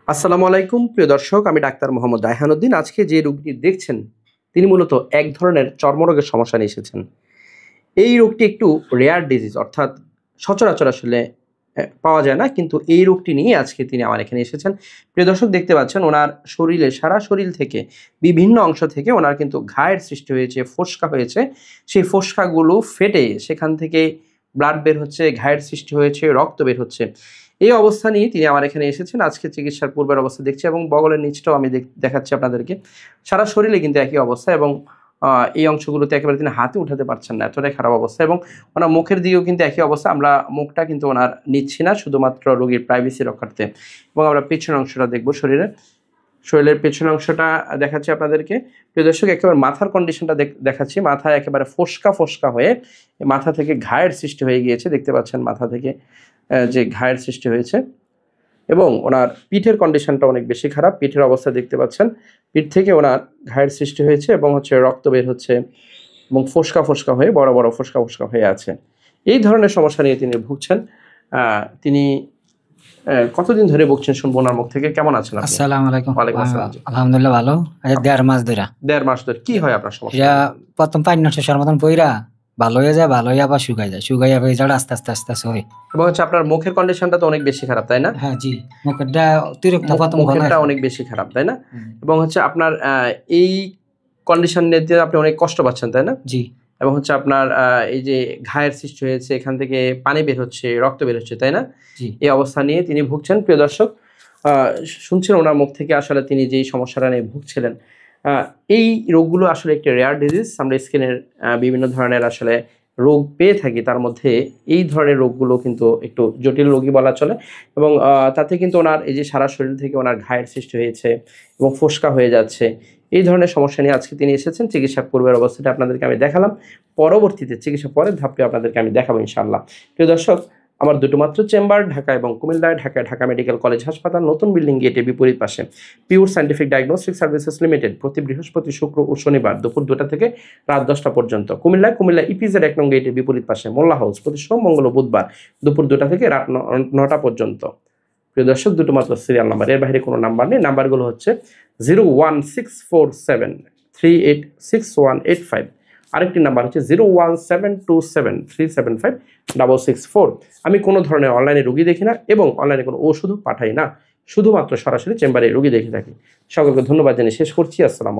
আসসালামু আলাইকুম প্রিয় দর্শক, আমি ডাক্তার মোহাম্মদ রায়হানুদ্দিন। আজকে যে রোগীটি দেখছেন তিনি মূলত এক ধরনের চর্মরোগের সমস্যা নিয়ে এসেছেন। এই রোগটি একটু রেয়ার ডিজিজ, অর্থাৎ সচরাচর আসলে পাওয়া যায় না, কিন্তু এই রোগটি নিয়ে আজকে তিনি আমার এখানে এসেছেন। প্রিয় দর্শক, দেখতে পাচ্ছেন ওনার শরীরে, সারা শরীর থেকে বিভিন্ন অংশ থেকে ওনার কিন্তু ঘায়ের সৃষ্টি হয়েছে, ফোস্কা হয়েছে। সেই ফোস্কাগুলো ফেটে সেখান থেকে ব্লাড বের হচ্ছে, ঘায়ের সৃষ্টি হয়েছে, রক্ত বের হচ্ছে। এই অবস্থা নিয়ে তিনি আমার এখানে এসেছেন। আজকে চিকিৎসার পূর্বের অবস্থা দেখছি এবং বগলের নিচটাও আমি দেখাচ্ছি আপনাদেরকে। সারা শরীরে কিন্তু একই অবস্থা এবং এই অংশগুলোতে একেবারে তিনি হাতে উঠাতে পারছেন না, এতটাই খারাপ অবস্থা। এবং ওনার মুখের দিকেও কিন্তু একই অবস্থা। আমরা মুখটা কিন্তু ওনার নিচ্ছি না, শুধুমাত্র রোগীর প্রাইভেসি রক্ষার্থে। এবং আমরা পেছনের অংশটা দেখব, শরীরের পেছনের অংশটা দেখাচ্ছি আপনাদেরকে। প্রিয় দর্শক, একেবারে মাথার কন্ডিশনটা দেখাচ্ছি। মাথায় একেবারে ফোস্কা হয়ে মাথা থেকে ঘায়ের সৃষ্টি হয়ে গিয়েছে, দেখতে পাচ্ছেন মাথা থেকে যে ঘায়ের সৃষ্টি হয়েছে। এবং ওনার পিঠের কন্ডিশনটা অনেক বেশি খারাপ। পিঠের অবস্থা দেখতে পাচ্ছেন, পিঠ থেকে ওনার ঘায়ের সৃষ্টি হয়েছে এবং রক্ত বের হচ্ছে এবং ফোস্কা হয়ে বড় ফোস্কা হয়ে আছে। এই ধরনের সমস্যা নিয়ে তিনি ভুগছেন। তিনি কতদিন ধরে ভুগছেন শুনবো ওনার মুখ থেকে। কেমন আছেন আপনি? আসসালামু আলাইকুম। ওয়ালাইকুম আসসালাম। আলহামদুলিল্লাহ ভালো। 1.5 মাস ধইরা। 1.5 মাস ধরে কি হয় আপনার সমস্যা? এটা প্রথম 5 শেষের মতন পইরা ভালো হয়ে যায়, ভালো হয়ে আবার শুকায় যায়। শুকাইয়া হয়ে যায় আস্তে হয়। এবং আপনার মুখের কন্ডিশনটা তো অনেক বেশি খারাপ, তাই না? হ্যাঁ জি, মুখটা অতিরিক্ত প্রথম মুখেরটা অনেক বেশি খারাপ, তাই না? এবং আপনার এই কন্ডিশন নিয়ে আপনি অনেক কষ্ট পাচ্ছেন, তাই না? জি। এবং আপনার এই যে ঘায়ের সৃষ্টি হয়েছে, এখান থেকে পানি বের হচ্ছে, রক্ত বের হচ্ছে, তাই না? জি। এই অবস্থা নিয়ে তিনি ভুগছেন। প্রিয় দর্শক, শুনছেন ওনার মুখ থেকে আসলে তিনি যেই সমস্যাটা নিয়ে ভুগছিলেন। এই রোগগুলো আসলে একটি রেয়ার ডিজিজ। আমরা স্কিনের বিভিন্ন ধরনের আসলে রোগ পেয়ে থাকি, তার মধ্যে এই ধরনের রোগগুলো কিন্তু একটু জটিল রোগই বলা চলে। এবং তাতে কিন্তু ওনার এই যে সারা শরীর থেকে ওনার ঘায়ের সৃষ্টি হয়েছে এবং ফোস্কা হয়ে যাচ্ছে, এই ধরনের সমস্যা নিয়ে আজকে তিনি এসেছেন। চিকিৎসা পূর্বের অবস্থাটা আপনাদেরকে আমি দেখালাম, পরবর্তীতে চিকিৎসা পরের ধাপটি আপনাদেরকে আমি দেখাবো ইনশাআল্লাহ। প্রিয় দর্শক, আমার দুটো মাত্র চেম্বার ঢাকা এবং কুমিল্লায়। ঢাকায় ঢাকা মেডিকেল কলেজ হাসপাতাল, নতুন বিল্ডিং গেটের বিপরীত পাশে। Pure scientific diagnostic services limited, প্রতি বৃহস্পতি, শুক্র ও শনিবার দুপুর 2টা থেকে রাত 10টা পর্যন্ত। কুমিল্লা ইপিজেড 1 নং গেটের বিপরীত পাশে মোল্লা হাউস, প্রতি সোম, মঙ্গল ও বুধবার দুপুর 2টা থেকে রাত 9টা পর্যন্ত। প্রিয় দর্শক, দুটো মাত্র সিরিয়াল নাম্বার, এর বাইরে কোনো নাম্বার নেই। নাম্বারগুলো হচ্ছে 01647386185। আরেকটি নাম্বার হচ্ছে 0172737565664। আমি কোনো ধরনের অনলাইনে রোগী দেখি না এবং অনলাইনে কোনো ওষুধও পাঠাই না, শুধুমাত্র সরাসরি চেম্বারে রোগী দেখে থাকি। সকলকে ধন্যবাদ জানিয়ে শেষ করছি। আসসালামু আলাইকুম।